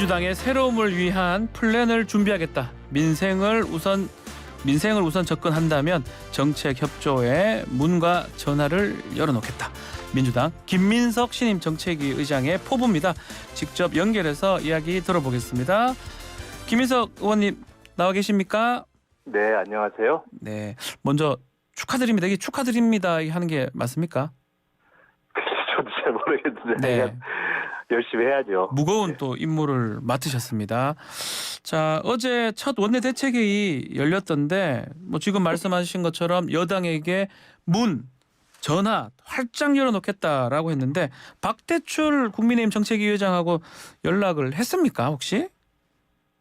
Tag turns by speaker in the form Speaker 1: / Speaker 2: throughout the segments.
Speaker 1: 민주당의 새로움을 위한 플랜을 준비하겠다. 민생을 우선 접근한다면 정책 협조의 문과 전화를 열어놓겠다. 민주당 김민석 신임 정책위 의장의 포부입니다. 직접 연결해서 이야기 들어보겠습니다. 김민석 의원님 나와 계십니까?
Speaker 2: 네, 안녕하세요.
Speaker 1: 네, 먼저 축하드립니다. 이게 축하드립니다 하는 게 맞습니까?
Speaker 2: 저도 잘 모르겠는데
Speaker 1: 네.
Speaker 2: 열심히 해야죠.
Speaker 1: 무거운 또 임무를 맡으셨습니다. 자, 어제 첫 원내대책회의 열렸던데 뭐 지금 말씀하신 것처럼 여당에게 전화 활짝 열어놓겠다라고 했는데 박대출 국민의힘 정책위 의장하고 연락을 했습니까 혹시?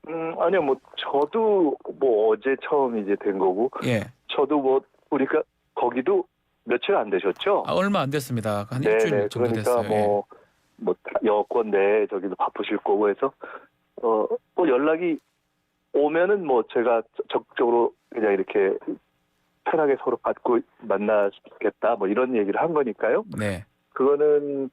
Speaker 2: 아니요, 저도 어제 처음 이제 된 거고,
Speaker 1: 예.
Speaker 2: 저도 우리가 거기도 며칠 안 되셨죠?
Speaker 1: 얼마 안 됐습니다. 한
Speaker 2: 네네,
Speaker 1: 일주일 정도
Speaker 2: 그러니까
Speaker 1: 됐어요.
Speaker 2: 여권 내 저기도 바쁘실 거고 해서 또 연락이 오면은 제가 적극적으로 그냥 이렇게 편하게 서로 받고 만나겠다 이런 얘기를 한 거니까요.
Speaker 1: 네.
Speaker 2: 그거는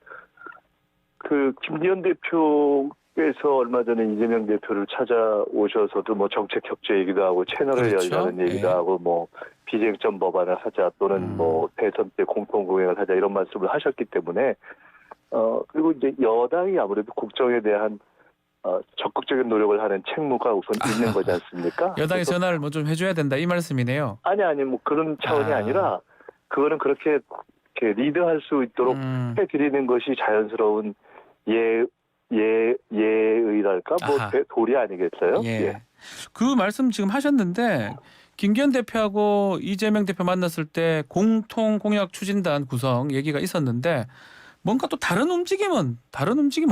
Speaker 2: 그 김기현 대표께서 얼마 전에 이재명 대표를 찾아오셔서도 정책 협조 얘기도 하고 채널을
Speaker 1: 그렇죠.
Speaker 2: 열자는 얘기도
Speaker 1: 네.
Speaker 2: 하고 비쟁점 법안을 하자 또는 대선 때 공통공약을 하자 이런 말씀을 하셨기 때문에 그리고 이제 여당이 아무래도 국정에 대한 적극적인 노력을 하는 책무가 우선 있는 거지 않습니까?
Speaker 1: 여당이 전화를 좀 해줘야 된다 이 말씀이네요.
Speaker 2: 아니 그런 차원이 아니라 그거는 그렇게 리드할 수 있도록 해드리는 것이 자연스러운 예의랄까 도리 아니겠어요?
Speaker 1: 예.
Speaker 2: 예.
Speaker 1: 그 말씀 지금 하셨는데 김기현 대표하고 이재명 대표 만났을 때 공통 공약 추진단 구성 얘기가 있었는데 뭔가 또 다른 움직임은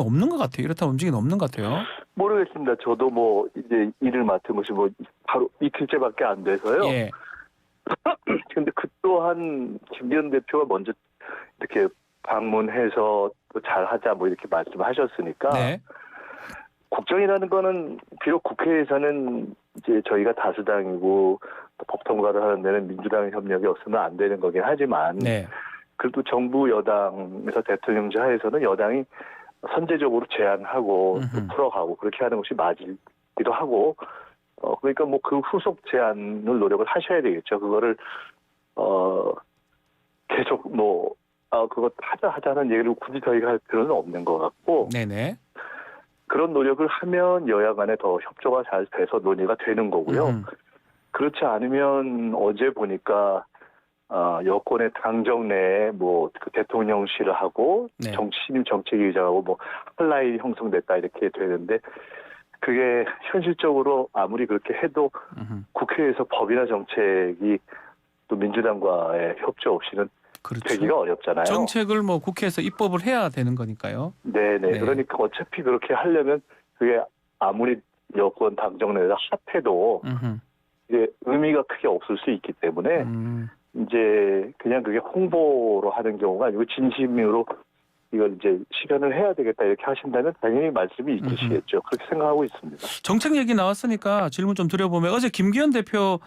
Speaker 1: 없는 것 같아요. 이렇다 움직임은 없는 것 같아요.
Speaker 2: 모르겠습니다. 저도 이제 일을 맡은 것이 바로 이틀째밖에 안 돼서요.
Speaker 1: 예.
Speaker 2: 근데 그 또한 김기현 대표가 먼저 이렇게 방문해서 또 잘하자 이렇게 말씀하셨으니까
Speaker 1: 네.
Speaker 2: 국정이라는 거는 비록 국회에서는 이제 저희가 다수당이고 또 법 통과를 하는 데는 민주당의 협력이 없으면 안 되는 거긴 하지만
Speaker 1: 네.
Speaker 2: 그래도 정부 여당에서 대통령제 하에서는 여당이 선제적으로 제안하고 또 풀어가고 그렇게 하는 것이 맞기도 하고 그러니까 그 후속 제안을 노력을 하셔야 되겠죠. 그거를 계속 그거 하자는 얘기를 굳이 저희가 할 필요는 없는 것 같고
Speaker 1: 네네.
Speaker 2: 그런 노력을 하면 여야 간에 더 협조가 잘 돼서 논의가 되는 거고요. 그렇지 않으면 어제 보니까 여권의 당정 내에 그 대통령실을 하고
Speaker 1: 네.
Speaker 2: 신임 정책위 의장하고 한라인이 형성됐다 이렇게 되는데 그게 현실적으로 아무리 그렇게 해도 국회에서 법이나 정책이 또 민주당과의 협조 없이는
Speaker 1: 그렇죠.
Speaker 2: 되기가 어렵잖아요.
Speaker 1: 정책을 국회에서 입법을 해야 되는 거니까요.
Speaker 2: 네네.
Speaker 1: 네.
Speaker 2: 그러니까 어차피 그렇게 하려면 그게 아무리 여권 당정 내에서 핫해도 이게 의미가 크게 없을 수 있기 때문에 이제 그냥 그게 홍보로 하는 경우가 아니고 진심으로 이걸 이제 실현을 해야 되겠다 이렇게 하신다면 당연히 말씀이 있으시겠죠. 그렇게 생각하고 있습니다.
Speaker 1: 정책 얘기 나왔으니까 질문 좀 드려보면 어제 김기현 대표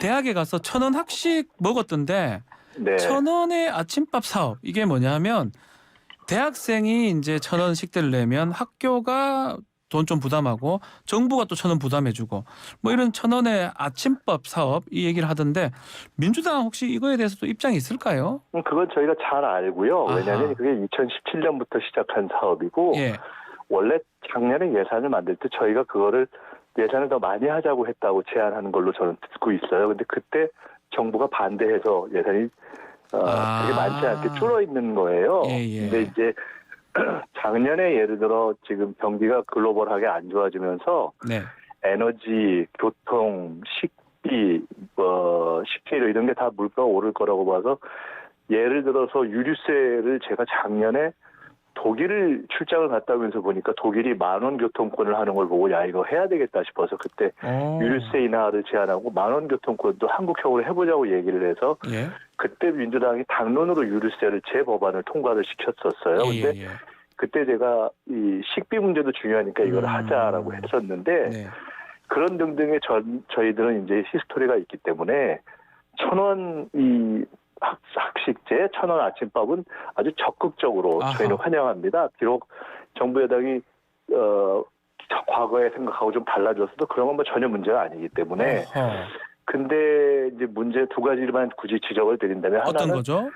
Speaker 1: 대학에 가서 1,000원 학식 먹었던데
Speaker 2: 네.
Speaker 1: 1,000원의 아침밥 사업 이게 뭐냐면 대학생이 이제 1,000원 식대를 내면 학교가 돈 좀 부담하고 정부가 또 1,000원 부담해주고 이런 1,000원의 아침밥 사업 이 얘기를 하던데 민주당 혹시 이거에 대해서도 입장이 있을까요?
Speaker 2: 그건 저희가 잘 알고요. 왜냐하면 그게 2017년부터 시작한 사업이고
Speaker 1: 예.
Speaker 2: 원래 작년에 예산을 만들 때 저희가 그거를 예산을 더 많이 하자고 했다고 제안하는 걸로 저는 듣고 있어요. 근데 그때 정부가 반대해서 예산이 되게 많지 않게 줄어 있는 거예요.
Speaker 1: 예.
Speaker 2: 근데 이제 작년에 예를 들어 지금 경기가 글로벌하게 안 좋아지면서
Speaker 1: 네.
Speaker 2: 에너지, 교통, 식비, 식재료 이런 게 다 물가가 오를 거라고 봐서 예를 들어서 유류세를 제가 작년에 독일을 출장을 갔다 오면서 보니까 독일이 10,000원 교통권을 하는 걸 보고 야 이거 해야 되겠다 싶어서 그때 유류세 인하를 제안하고 10,000원 교통권도 한국형으로 해보자고 얘기를 해서
Speaker 1: 예.
Speaker 2: 그때 민주당이 당론으로 유류세를 제 법안을 통과를 시켰었어요. 근데 그때 제가 이 식비 문제도 중요하니까 이걸 하자라고 했었는데
Speaker 1: 네.
Speaker 2: 그런 등등의 저희들은 이제 히스토리가 있기 때문에 1,000원 이 학식제 1,000원 아침밥은 아주 적극적으로 저희는 환영합니다. 비록 정부 여당이 과거의 생각하고 좀 달라졌어도 그런 건 뭐 전혀 문제가 아니기 때문에.
Speaker 1: 어허.
Speaker 2: 근데 이제 문제 두 가지만 굳이 지적을 드린다면
Speaker 1: 어떤
Speaker 2: 하나는
Speaker 1: 거죠?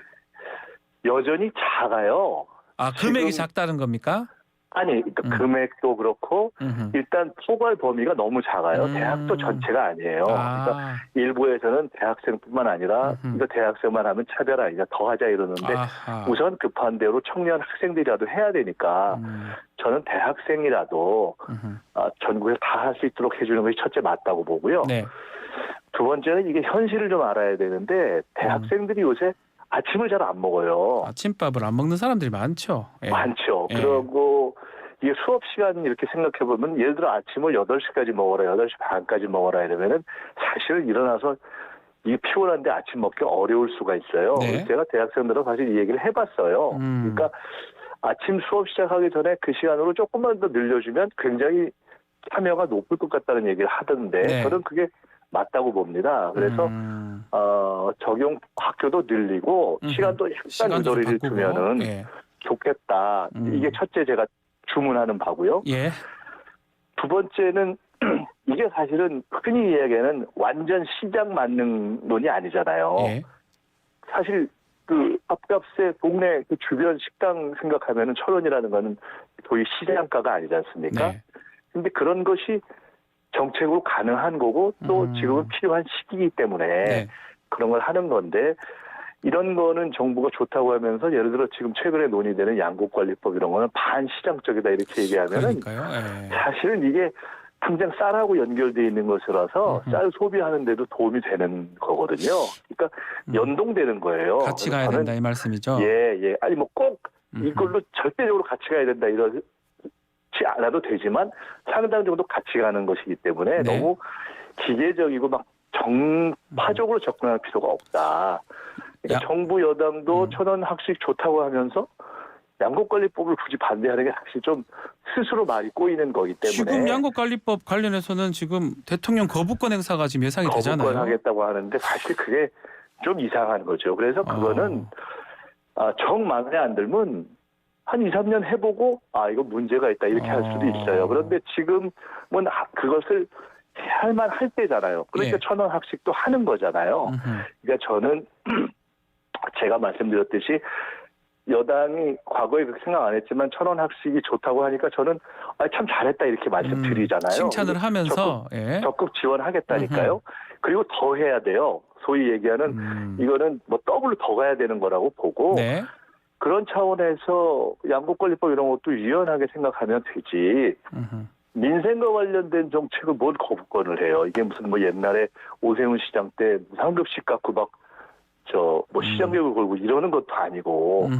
Speaker 2: 여전히 작아요.
Speaker 1: 아, 금액이
Speaker 2: 지금
Speaker 1: 작다는 겁니까?
Speaker 2: 아니 그러니까 금액도 그렇고
Speaker 1: 음흠.
Speaker 2: 일단 포괄 범위가 너무 작아요. 대학도 전체가 아니에요. 그러니까
Speaker 1: 아,
Speaker 2: 일부에서는 대학생뿐만 아니라
Speaker 1: 음흠.
Speaker 2: 이거 대학생만 하면 차별 아니냐 더 하자 이러는데
Speaker 1: 아하.
Speaker 2: 우선 급한 대로 청년 학생들이라도 해야 되니까 저는 대학생이라도
Speaker 1: 음흠.
Speaker 2: 전국에서 다 할 수 있도록 해주는 것이 첫째 맞다고 보고요.
Speaker 1: 네.
Speaker 2: 두 번째는 이게 현실을 좀 알아야 되는데 대학생들이 요새 아침을 잘 안 먹어요.
Speaker 1: 아침밥을 안 먹는 사람들이 많죠. 예.
Speaker 2: 많죠.
Speaker 1: 예.
Speaker 2: 그리고 이게 수업 시간 이렇게 생각해 보면 예를 들어 아침을 8시까지 먹어라, 8시 반까지 먹어라 이러면은 사실은 일어나서 이게 피곤한데 아침 먹기 어려울 수가 있어요.
Speaker 1: 네.
Speaker 2: 그래서 제가 대학생들은 사실 이 얘기를 해봤어요. 그러니까 아침 수업 시작하기 전에 그 시간으로 조금만 더 늘려주면 굉장히 참여가 높을 것 같다는 얘기를 하던데
Speaker 1: 네.
Speaker 2: 저는 그게 맞다고 봅니다. 그래서 적용 학교도 늘리고 시간도 약간
Speaker 1: 시간도 좀
Speaker 2: 유도리를
Speaker 1: 바꾸고.
Speaker 2: 두면은
Speaker 1: 예.
Speaker 2: 좋겠다. 이게 첫째 제가 주문하는 바고요.
Speaker 1: 예.
Speaker 2: 두 번째는 이게 사실은 흔히 이야기하는 완전 시장 만능론이 아니잖아요.
Speaker 1: 예.
Speaker 2: 사실 그 밥값에 동네 그 주변 식당 생각하면은 1,000원이라는 거는 거의 시장가가 아니지 않습니까?
Speaker 1: 네.
Speaker 2: 근데 그런 것이 정책으로 가능한 거고 또 지금은 필요한 시기이기 때문에
Speaker 1: 네.
Speaker 2: 그런 걸 하는 건데 이런 거는 정부가 좋다고 하면서 예를 들어 지금 최근에 논의되는 양곡관리법 이런 거는 반시장적이다 이렇게 얘기하면은
Speaker 1: 그러니까요. 예.
Speaker 2: 사실은 이게 당장 쌀하고 연결되어 있는 것이라서 쌀 소비하는 데도 도움이 되는 거거든요. 그러니까 연동되는 거예요.
Speaker 1: 같이 가야
Speaker 2: 저는
Speaker 1: 된다 이 말씀이죠.
Speaker 2: 예. 아니 뭐 꼭 이걸로 절대적으로 같이 가야 된다 이러지 않아도 되지만 상당 정도 같이 가는 것이기 때문에
Speaker 1: 네.
Speaker 2: 너무 기계적이고 막 정파적으로 접근할 필요가 없다. 그러니까 정부 여당도 1,000원 학식 좋다고 하면서 양곡관리법을 굳이 반대하는 게 사실 좀 스스로 말이 꼬이는 거기 때문에
Speaker 1: 지금 양곡관리법 관련해서는 지금 대통령 거부권 행사가 지금 예상이 되잖아요.
Speaker 2: 거부권하겠다고 하는데 사실 그게 좀 이상한 거죠. 그래서 그거는 정 마음에 안 들면 한 2, 3년 해보고 이거 문제가 있다 이렇게 할 수도 있어요. 그런데 지금은 그것을 할만 할 때잖아요. 그러니까
Speaker 1: 예.
Speaker 2: 1,000원 학식도 하는 거잖아요. 그러니까 저는 제가 말씀드렸듯이 여당이 과거에 그렇게 생각 안 했지만 1,000원 학식이 좋다고 하니까 저는 참 잘했다 이렇게 말씀드리잖아요.
Speaker 1: 칭찬을 하면서
Speaker 2: 적극 지원하겠다니까요. 그리고 더 해야 돼요. 소위 얘기하는 이거는 뭐 더블로 더 가야 되는 거라고 보고
Speaker 1: 네.
Speaker 2: 그런 차원에서 양곡관리법 이런 것도 유연하게 생각하면 되지. 민생과 관련된 정책을 뭘 거부권을 해요. 이게 무슨 뭐 옛날에 오세훈 시장 때 상급식 갖고 막 뭐 시장벽을 걸고 이러는 것도 아니고.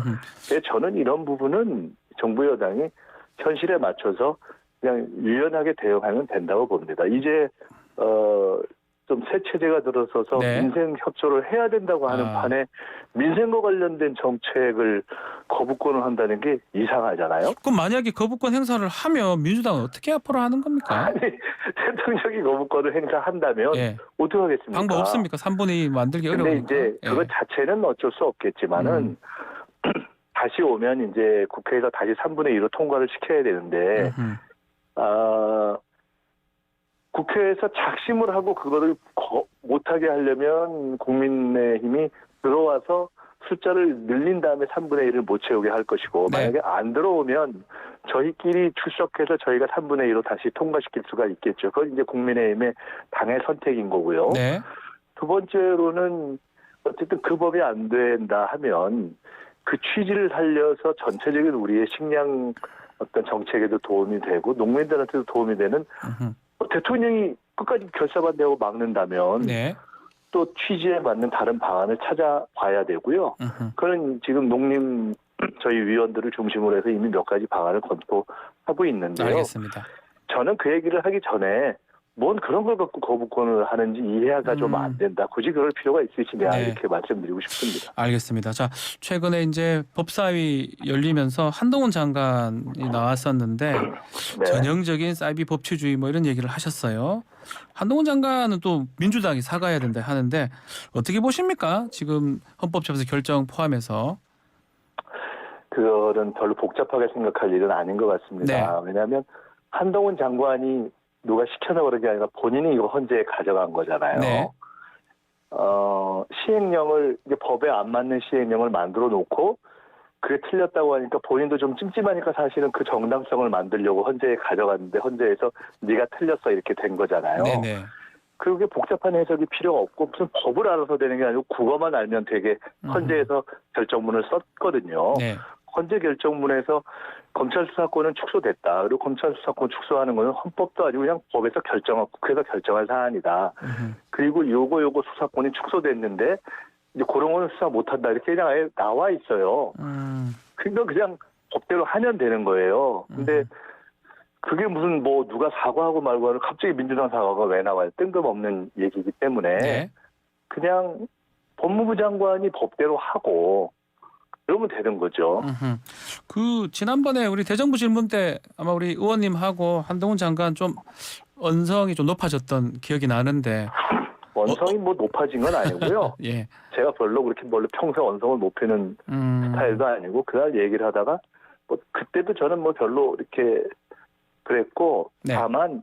Speaker 2: 그래서 저는 이런 부분은 정부 여당이 현실에 맞춰서 그냥 유연하게 대응하면 된다고 봅니다. 이제 좀 새 체제가 들어서서
Speaker 1: 네.
Speaker 2: 민생 협조를 해야 된다고 하는 판에 민생과 관련된 정책을 거부권을 한다는 게 이상하잖아요.
Speaker 1: 그럼 만약에 거부권 행사를 하면 민주당은 어떻게 앞으로 하는 겁니까?
Speaker 2: 아니 대통령이 거부권을 행사한다면
Speaker 1: 예.
Speaker 2: 어떻게 하겠습니까?
Speaker 1: 방법 없습니까? 3분의 2 만들기
Speaker 2: 근데
Speaker 1: 어려우니까.
Speaker 2: 이제 그것 자체는 어쩔 수 없겠지만은 다시 오면 이제 국회에서 다시 3분의 2로 통과를 시켜야 되는데 국회에서 작심을 하고 그거를 못하게 하려면 국민의힘이 들어와서 숫자를 늘린 다음에 3분의 1을 못 채우게 할 것이고
Speaker 1: 네.
Speaker 2: 만약에 안 들어오면 저희끼리 출석해서 저희가 3분의 1로 다시 통과시킬 수가 있겠죠. 그건 이제 국민의힘의 당의 선택인 거고요.
Speaker 1: 네.
Speaker 2: 두 번째로는 어쨌든 그 법이 안 된다 하면 그 취지를 살려서 전체적인 우리의 식량 어떤 정책에도 도움이 되고 농민들한테도 도움이 되는 대통령이 끝까지 결사반대하고 막는다면
Speaker 1: 네.
Speaker 2: 또 취지에 맞는 다른 방안을 찾아봐야 되고요. 그런 지금 농림 저희 위원들을 중심으로 해서 이미 몇 가지 방안을 검토하고 있는데요.
Speaker 1: 알겠습니다.
Speaker 2: 저는 그 얘기를 하기 전에 뭔 그런 걸 갖고 거부권을 하는지 이해가 좀 안 된다. 굳이 그럴 필요가 있으시냐
Speaker 1: 네.
Speaker 2: 이렇게 말씀드리고 싶습니다.
Speaker 1: 알겠습니다. 자, 최근에 이제 법사위 열리면서 한동훈 장관이 나왔었는데
Speaker 2: 네.
Speaker 1: 전형적인 사이비 법치주의 뭐 이런 얘기를 하셨어요. 한동훈 장관은 또 민주당이 사과해야 된다 하는데 어떻게 보십니까? 지금 헌법재판소 결정 포함해서.
Speaker 2: 그거는 별로 복잡하게 생각할 일은 아닌 것 같습니다.
Speaker 1: 네.
Speaker 2: 왜냐하면 한동훈 장관이 누가 시켜서 그런 게 아니라 본인이 이거 헌재에 가져간 거잖아요.
Speaker 1: 네.
Speaker 2: 시행령을 이제 법에 안 맞는 시행령을 만들어 놓고 그게 틀렸다고 하니까 본인도 좀 찜찜하니까 사실은 그 정당성을 만들려고 헌재에 가져갔는데 헌재에서 네가 틀렸어 이렇게 된 거잖아요.
Speaker 1: 네네.
Speaker 2: 그게 복잡한 해석이 필요가 없고 무슨 법을 알아서 되는 게 아니고 국어만 알면 되게 헌재에서 결정문을 썼거든요.
Speaker 1: 네.
Speaker 2: 헌재 결정문에서 검찰 수사권은 축소됐다. 그리고 검찰 수사권 축소하는 것은 헌법도 아니고 그냥 법에서 국회에서 결정할 사안이다. 그리고 요거 수사권이 축소됐는데 이제 그런 거는 수사 못한다. 이렇게 그냥 아예 나와 있어요. 그러니까 그냥 법대로 하면 되는 거예요. 근데 그게 무슨 뭐 누가 사과하고 말고 하는 갑자기 민주당 사과가 왜 나와요? 뜬금없는 얘기이기 때문에
Speaker 1: 네.
Speaker 2: 그냥 법무부 장관이 법대로 하고 그러면 되는 거죠.
Speaker 1: 그 지난번에 우리 대정부 질문 때 아마 우리 의원님하고 한동훈 장관 좀 언성이 좀 높아졌던 기억이 나는데.
Speaker 2: 언성이 뭐 높아진 건 아니고요.
Speaker 1: 예.
Speaker 2: 제가 별로 그렇게 평소에 언성을 높이는 스타일도 아니고 그날 얘기를 하다가 뭐 그때도 저는 뭐 별로 이렇게 그랬고
Speaker 1: 네.
Speaker 2: 다만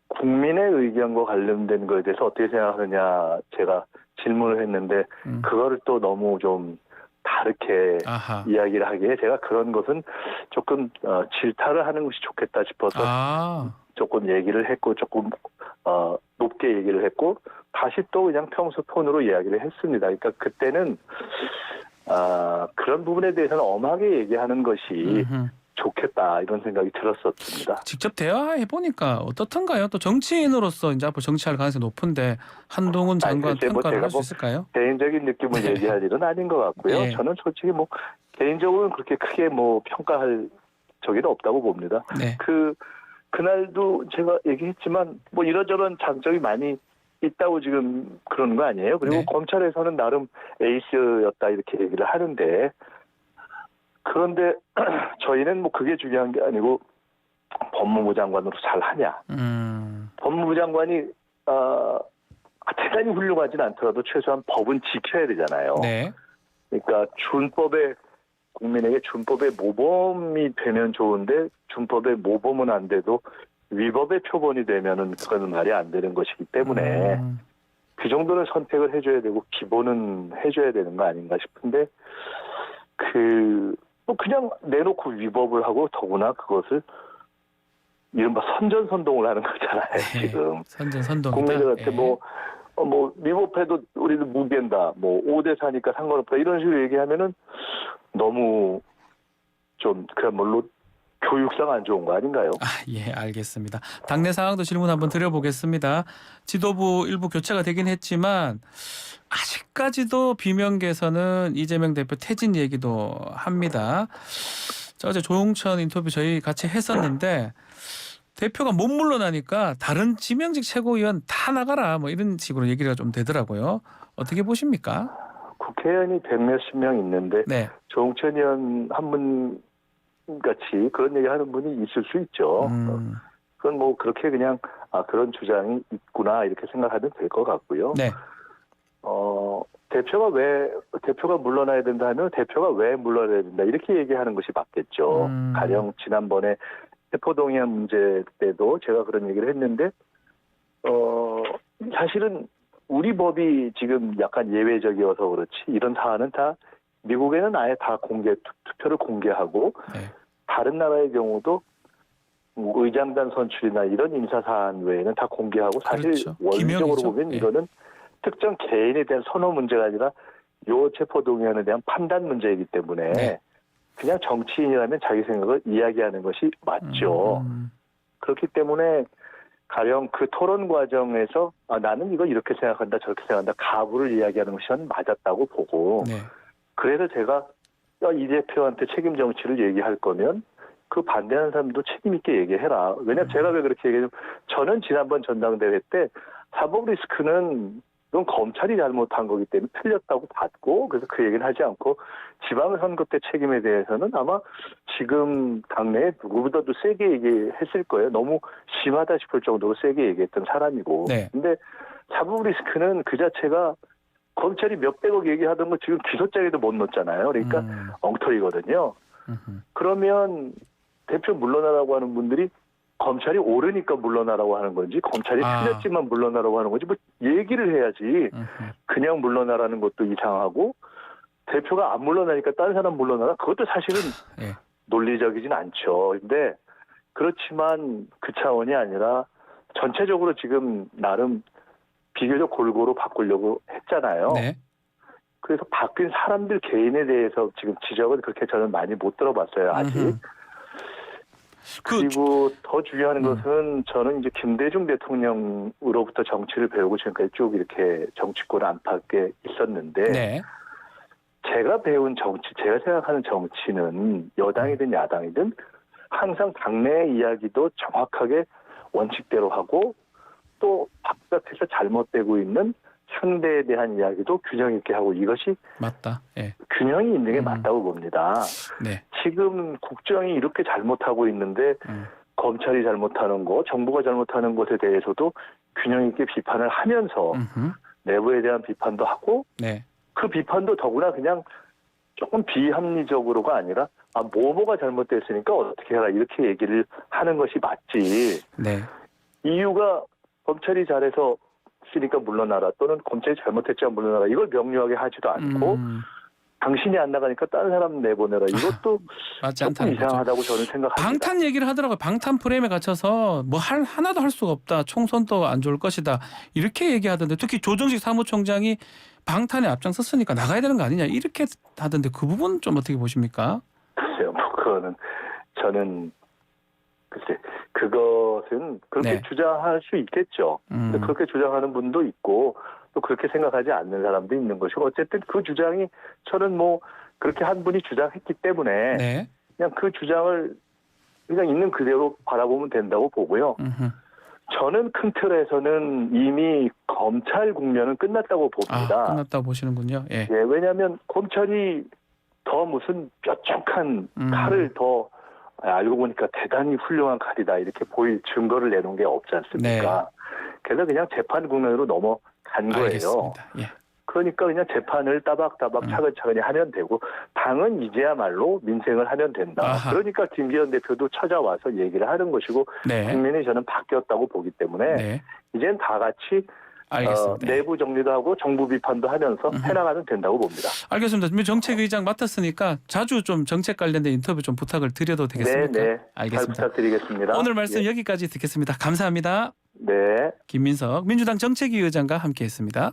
Speaker 2: 국민의 의견과 관련된 거에 대해서 어떻게 생각하느냐 제가 질문을 했는데 그거를 또 너무 좀 다르게
Speaker 1: 아하.
Speaker 2: 이야기를 하기에 제가 그런 것은 조금 질타를 하는 것이 좋겠다 싶어서 조금 얘기를 했고 조금 높게 얘기를 했고 다시 또 그냥 평소 톤으로 이야기를 했습니다. 그러니까 그때는 그런 부분에 대해서는 엄하게 얘기하는 것이 좋겠다 이런 생각이 들었었습니다.
Speaker 1: 직접 대화해 보니까 어떻던가요? 또 정치인으로서 이제 앞으로 정치할 가능성이 높은데 한동훈 장관 평가를 할 수 있을까요?
Speaker 2: 개인적인 느낌을
Speaker 1: 네.
Speaker 2: 얘기할 일은 아닌 것 같고요.
Speaker 1: 네.
Speaker 2: 저는 솔직히 뭐 개인적으로는 그렇게 크게 뭐 평가할 적이 없다고 봅니다.
Speaker 1: 네.
Speaker 2: 그날도 제가 얘기했지만 뭐 이러저런 장점이 많이 있다고 지금 그러는 거 아니에요? 그리고
Speaker 1: 네.
Speaker 2: 검찰에서는 나름 에이스였다 이렇게 얘기를 하는데 그런데 저희는 뭐 그게 중요한 게 아니고 법무부 장관으로 잘 하냐. 법무부 장관이 대단히 훌륭하진 않더라도 최소한 법은 지켜야 되잖아요.
Speaker 1: 네.
Speaker 2: 그러니까 국민에게 준법의 모범이 되면 좋은데 준법의 모범은 안 돼도 위법의 표본이 되면은 그거는 말이 안 되는 것이기 때문에 그 정도는 선택을 해줘야 되고 기본은 해줘야 되는 거 아닌가 싶은데 뭐 그냥 내놓고 위법을 하고 더구나 그것을 이른바 선전선동을 하는 거잖아요.
Speaker 1: 네.
Speaker 2: 지금
Speaker 1: 선전선동이다.
Speaker 2: 국민들한테
Speaker 1: 네.
Speaker 2: 뭐 위법해도 우리는 무비한다. 뭐 5대4니까 상관없다. 이런 식으로 얘기하면은 너무 좀 그야말로 교육상 안 좋은 거 아닌가요?
Speaker 1: 예, 알겠습니다. 당내 상황도 질문 한번 드려보겠습니다. 지도부 일부 교체가 되긴 했지만 아직까지도 비명계에서는 이재명 대표 퇴진 얘기도 합니다. 자, 어제 조홍천 인터뷰 저희 같이 했었는데 대표가 못 물러나니까 다른 지명직 최고위원 다 나가라 뭐 이런 식으로 얘기가 좀 되더라고요. 어떻게 보십니까?
Speaker 2: 국회의원이 100몇십 명 있는데
Speaker 1: 네.
Speaker 2: 조홍천 의원 한 분 같이 그런 얘기하는 분이 있을 수 있죠. 그건 뭐 그렇게 그냥 그런 주장이 있구나 이렇게 생각하면 될 것 같고요.
Speaker 1: 네.
Speaker 2: 대표가 물러나야 된다 하면 대표가 왜 물러나야 된다 이렇게 얘기하는 것이 맞겠죠. 가령 지난번에 세포동의안 문제 때도 제가 그런 얘기를 했는데 사실은 우리 법이 지금 약간 예외적이어서 그렇지 이런 사안은 다 미국에는 아예 다 투표를 공개하고
Speaker 1: 네.
Speaker 2: 다른 나라의 경우도 의장단 선출이나 이런 인사 사안 외에는 다 공개하고 사실
Speaker 1: 그렇죠.
Speaker 2: 원리적으로
Speaker 1: 기명이죠.
Speaker 2: 보면
Speaker 1: 네.
Speaker 2: 이거는 특정 개인에 대한 선호 문제가 아니라 요 체포동의안에 대한 판단 문제이기 때문에
Speaker 1: 네.
Speaker 2: 그냥 정치인이라면 자기 생각을 이야기하는 것이 맞죠. 그렇기 때문에 가령 그 토론 과정에서 나는 이거 이렇게 생각한다 저렇게 생각한다 가부를 이야기하는 것이 저는 맞았다고 보고
Speaker 1: 네.
Speaker 2: 그래서 제가 이 대표한테 책임 정치를 얘기할 거면 그 반대하는 사람도 책임 있게 얘기해라. 왜냐하면 제가 왜 그렇게 얘기하냐면 저는 지난번 전당대회 때 사법 리스크는 그건 검찰이 잘못한 거기 때문에 틀렸다고 봤고 그래서 그 얘기는 하지 않고 지방선거 때 책임에 대해서는 아마 지금 당내에 누구보다도 세게 얘기했을 거예요. 너무 심하다 싶을 정도로 세게 얘기했던 사람이고.
Speaker 1: 네.
Speaker 2: 근데 사법 리스크는 그 자체가 검찰이 몇백억 얘기하던 거 지금 기소장에도 못 넣었잖아요. 그러니까 엉터리거든요. 그러면 대표 물러나라고 하는 분들이 검찰이 옳으니까 물러나라고 하는 건지 검찰이 틀렸지만 물러나라고 하는 건지 뭐 얘기를 해야지 그냥 물러나라는 것도 이상하고 대표가 안 물러나니까 다른 사람 물러나라 그것도 사실은
Speaker 1: 예.
Speaker 2: 논리적이진 않죠. 근데 그렇지만 그 차원이 아니라 전체적으로 지금 나름 비교적 골고루 바꾸려고 했잖아요.
Speaker 1: 네.
Speaker 2: 그래서 바뀐 사람들 개인에 대해서 지금 지적은 그렇게 저는 많이 못 들어봤어요. 아직. 그리고 더 중요한 것은 저는 이제 김대중 대통령으로부터 정치를 배우고 지금까지 쭉 이렇게 정치권 안팎에 있었는데
Speaker 1: 네.
Speaker 2: 제가 배운 정치, 제가 생각하는 정치는 여당이든 야당이든 항상 당내의 이야기도 정확하게 원칙대로 하고 또 바깥에서 잘못되고 있는 상대에 대한 이야기도 균형 있게 하고 이것이
Speaker 1: 맞다. 예.
Speaker 2: 균형이 있는 게 맞다고 봅니다.
Speaker 1: 네.
Speaker 2: 지금 국정이 이렇게 잘못하고 있는데 검찰이 잘못하는 거, 정부가 잘못하는 것에 대해서도 균형 있게 비판을 하면서 내부에 대한 비판도 하고
Speaker 1: 네.
Speaker 2: 그 비판도 더구나 그냥 조금 비합리적으로가 아니라 뭐가 잘못됐으니까 어떻게 해라 이렇게 얘기를 하는 것이 맞지.
Speaker 1: 네.
Speaker 2: 이유가 검찰이 잘해서 쓰니까 물러나라 또는 검찰이 잘못했지만 물러나라 이걸 명료하게 하지도 않고 당신이 안 나가니까 다른 사람 내보내라 이것도
Speaker 1: 맞지
Speaker 2: 조금
Speaker 1: 않다는 거죠.
Speaker 2: 이상하다고 저는 생각합니다.
Speaker 1: 방탄 얘기를 하더라고요. 방탄 프레임에 갇혀서 뭐 하나도 할 수가 없다. 총선도 안 좋을 것이다. 이렇게 얘기하던데 특히 조정식 사무총장이 방탄에 앞장섰으니까 나가야 되는 거 아니냐 이렇게 하던데 그 부분 좀 어떻게 보십니까?
Speaker 2: 글쎄요. 뭐 그거는 저는 글쎄 그것은 그렇게
Speaker 1: 네.
Speaker 2: 주장할 수 있겠죠. 근데 그렇게 주장하는 분도 있고 또 그렇게 생각하지 않는 사람도 있는 것이고 어쨌든 그 주장이 저는 뭐 그렇게 한 분이 주장했기 때문에
Speaker 1: 네.
Speaker 2: 그냥 그 주장을 그냥 있는 그대로 바라보면 된다고 보고요. 저는 큰 틀에서는 이미 검찰 국면은 끝났다고 봅니다.
Speaker 1: 끝났다고 보시는군요. 예.
Speaker 2: 예, 왜냐하면 검찰이 더 무슨 뾰족한 칼을 더 알고 보니까 대단히 훌륭한 칼이다 이렇게 보일 증거를 내놓은 게 없지 않습니까? 그래서 그냥 재판 국면으로 넘어간 거예요.
Speaker 1: 알겠습니다. 예.
Speaker 2: 그러니까 그냥 재판을 따박따박 차근차근히 하면 되고 당은 이제야말로 민생을 하면 된다.
Speaker 1: 아하.
Speaker 2: 그러니까 김기현 대표도 찾아와서 얘기를 하는 것이고
Speaker 1: 네.
Speaker 2: 국민이 저는 바뀌었다고 보기 때문에
Speaker 1: 네.
Speaker 2: 이젠 다 같이
Speaker 1: 알겠습니다.
Speaker 2: 내부 정리도 하고 정부 비판도 하면서 해나가면 된다고 봅니다.
Speaker 1: 알겠습니다. 정책의장 맡았으니까 자주 좀 정책 관련된 인터뷰 좀 부탁을 드려도 되겠습니까?
Speaker 2: 네, 네.
Speaker 1: 알겠습니다.
Speaker 2: 잘 부탁드리겠습니다.
Speaker 1: 오늘 말씀
Speaker 2: 예.
Speaker 1: 여기까지 듣겠습니다. 감사합니다.
Speaker 2: 네.
Speaker 1: 김민석 민주당 정책위 의장과 함께했습니다.